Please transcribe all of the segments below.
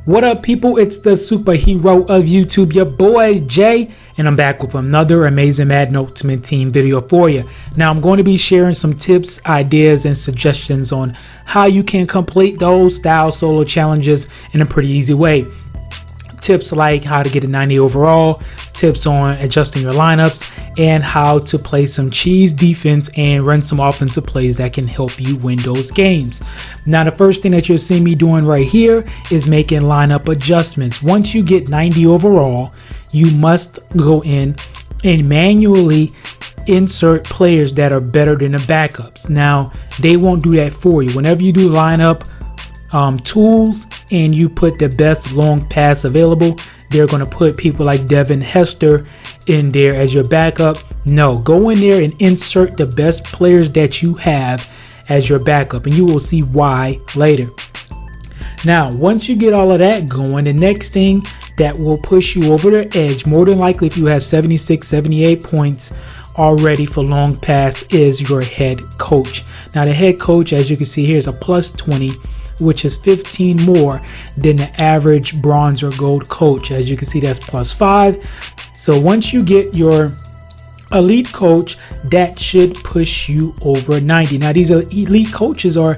What up, people? It's the superhero of YouTube, your boy Jay, and I'm back with another amazing Madden Ultimate Team video for you. Now, I'm going to be sharing some tips, ideas, and suggestions on how you can complete those style solo challenges in a pretty easy way. Tips like how to get a 90 overall, tips on adjusting your lineups, and how to play some cheese defense and run some offensive plays that can help you win those games. Now, the first thing that you'll see me doing right here is making lineup adjustments. Once you get 90 overall, you must go in and manually insert players that are better than the backups. Now, they won't do that for you. Whenever you do lineup tools and you put the best long pass available, they're going to put people like Devin Hester in there as your backup. No, go in there and insert the best players that you have as your backup, and you will see why later. Now, once you get all of that going, the next thing that will push you over the edge, more than likely if you have 76, 78 points already for long pass, is your head coach. Now, the head coach, as you can see here, is a plus 20, which is 15 more than the average bronze or gold coach. As you can see, that's plus 5. So once you get your elite coach, that should push you over 90. Now, these elite coaches are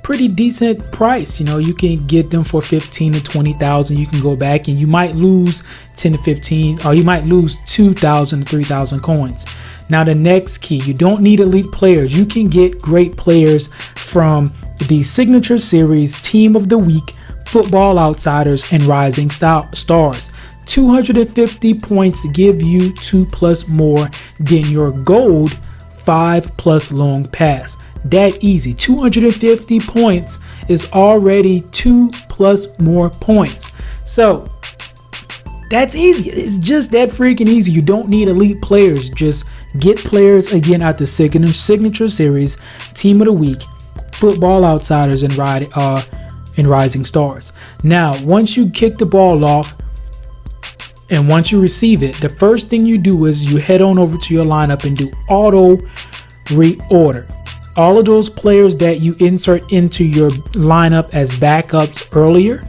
pretty decent price. You know, you can get them for 15 to 20,000. You can go back and you might lose 10 to 15, or you might lose 2,000 to 3,000 coins. Now, the next key, you don't need elite players. You can get great players from the Signature Series, Team of the Week, Football Outsiders, and Rising Stars. 250 points give you 2+ more than your gold 5+ long pass. That easy. 250 points is already 2+ more points. So that's easy. It's just that freaking easy. You don't need elite players. Just get players again at the Signature Series, Team of the Week, Football Outsiders, and Rising Stars. Now, once you kick the ball off and once you receive it, the first thing you do is you head on over to your lineup and do auto reorder. All of those players that you insert into your lineup as backups earlier,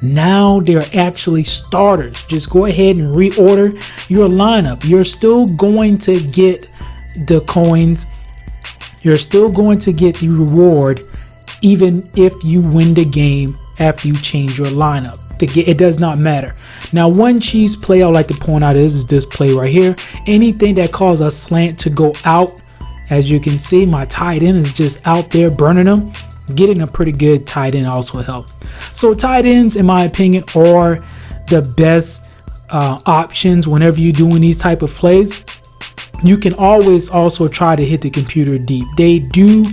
now they're actually starters. Just go ahead and reorder your lineup. You're still going to get the coins. You're still going to get the reward even if you win the game after you change your lineup. It does not matter. Now, one cheese play I would like to point out is this play right here. Anything that causes a slant to go out, as you can see, my tight end is just out there burning them. Getting a pretty good tight end also helps. So tight ends, in my opinion, are the best options whenever you're doing these type of plays. You can always also try to hit the computer deep. They do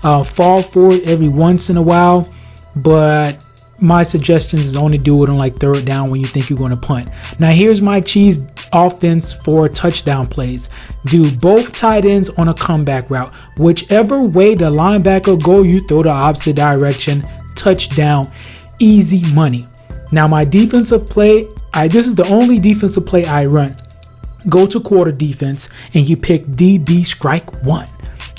fall for it every once in a while, but my suggestions is only do it on like third down when you think you're going to punt. Now, here's my cheese offense for touchdown plays. Do both tight ends on a comeback route. Whichever way the linebacker go, you throw the opposite direction. Touchdown. Easy money. Now, my defensive play, this is the only defensive play I run. Go to quarter defense and you pick DB strike 1.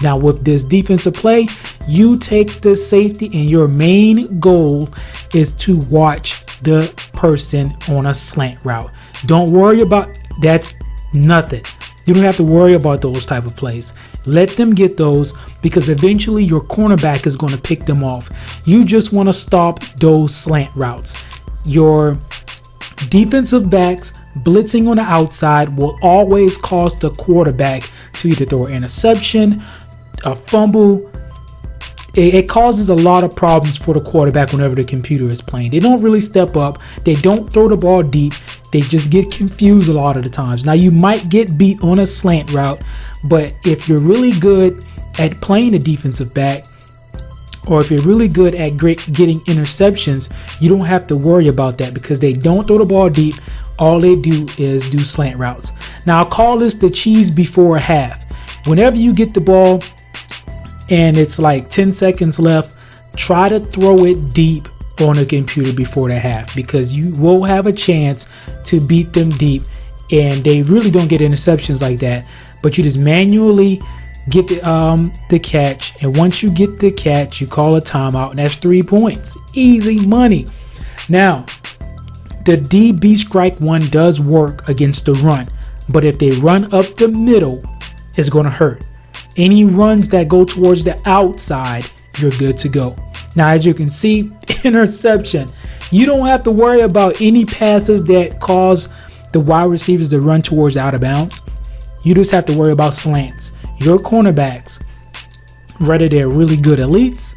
Now, with this defensive play, you take the safety and your main goal is to watch the person on a slant route. Don't worry about, that's nothing. You don't have to worry about those type of plays. Let them get those, because eventually your cornerback is going to pick them off. You just want to stop those slant routes. Your defensive backs blitzing on the outside will always cause the quarterback to either throw an interception, a fumble. It causes a lot of problems for the quarterback whenever the computer is playing. They don't really step up. They don't throw the ball deep. They just get confused a lot of the times. Now, you might get beat on a slant route, but if you're really good at playing a defensive back, or if you're really good at getting interceptions, you don't have to worry about that, because they don't throw the ball deep. All they do is do slant routes. Now, I'll call this the cheese before a half. Whenever you get the ball and it's like 10 seconds left, try to throw it deep on a computer before the half, because you will have a chance to beat them deep, and they really don't get interceptions like that. But you just manually get the catch, and once you get the catch, you call a timeout, and that's 3 points. Easy money. Now, The DB strike one does work against the run, but if they run up the middle, it's going to hurt. Any runs that go towards the outside, you're good to go. Now, as you can see, interception. You don't have to worry about any passes that cause the wide receivers to run towards out of bounds. You just have to worry about slants. Your cornerbacks, whether they're really good elites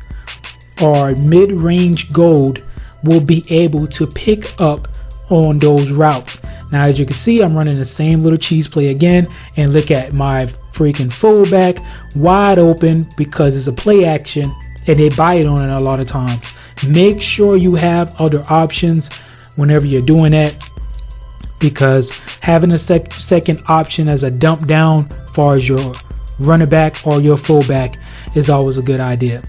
or mid-range gold, will be able to pick up on those routes. Now, as you can see, I'm running the same little cheese play again, and look at my freaking fullback wide open because it's a play action and they bite on it a lot of times. Make sure you have other options whenever you're doing that, because having a second option as a dump down far as your running back or your fullback is always a good idea.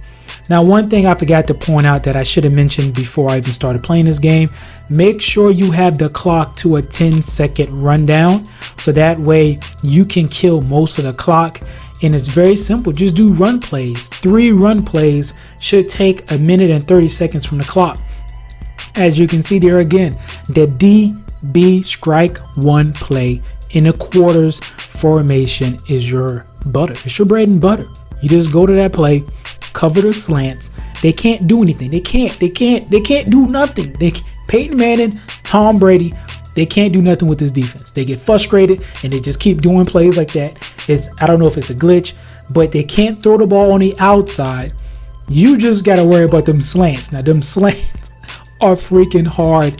Now, one thing I forgot to point out that I should have mentioned before I even started playing this game, make sure you have the clock to a 10-second rundown, so that way you can kill most of the clock. And it's very simple, just do run plays. 3 run plays should take 1 minute and 30 seconds from the clock. As you can see there again, the DB strike one play in a quarters formation is your butter. It's your bread and butter. You just go to that play, cover the slants. They can't do anything. They can't do nothing. Peyton Manning, Tom Brady, they can't do nothing with this defense. They get frustrated and they just keep doing plays like that. I don't know if it's a glitch, but they can't throw the ball on the outside. You just got to worry about them slants. Now, them slants are freaking hard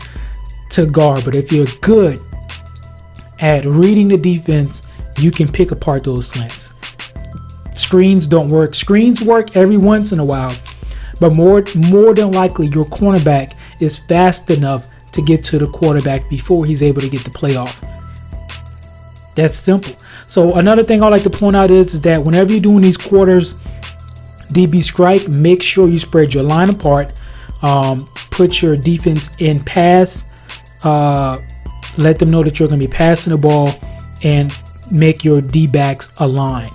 to guard, but if you're good at reading the defense, you can pick apart those slants. Screens don't work. Screens work every once in a while, but more than likely your cornerback is fast enough to get to the quarterback before he's able to get the play off. That's simple. So another thing I like to point out is that whenever you're doing these quarters DB strike, make sure you spread your line apart. Put your defense in pass. Let them know that you're going to be passing the ball, and make your D-backs align.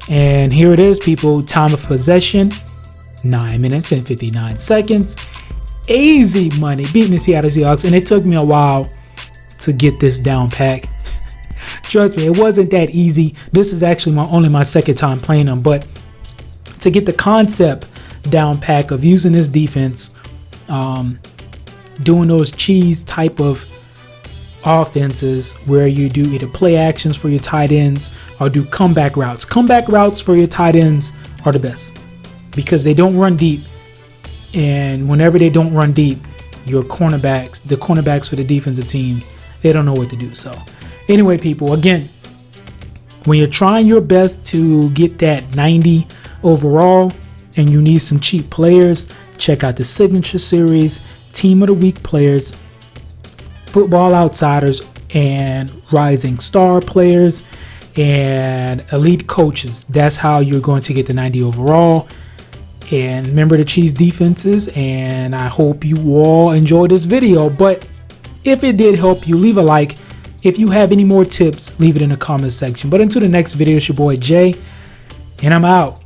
And here it is, people. Time of possession, 9 minutes and 59 seconds. Easy money, beating the Seattle Seahawks, and it took me a while to get this down pack. Trust me, it wasn't that easy. This is actually only my second time playing them, but to get the concept down pack of using this defense, doing those cheese type of offenses where you do either play actions for your tight ends or do comeback routes. Comeback routes for your tight ends are the best because they don't run deep. And whenever they don't run deep, the cornerbacks for the defensive team, they don't know what to do. So anyway, people, again, when you're trying your best to get that 90 overall and you need some cheap players, check out the Signature Series, Team of the Week players, Football Outsiders, and Rising Star players, and Elite Coaches. That's how you're going to get the 90 overall. And remember the cheese defenses, and I hope you all enjoyed this video. But if it did help you, leave a like. If you have any more tips, leave it in the comment section. But until the next video, it's your boy Jay, and I'm out.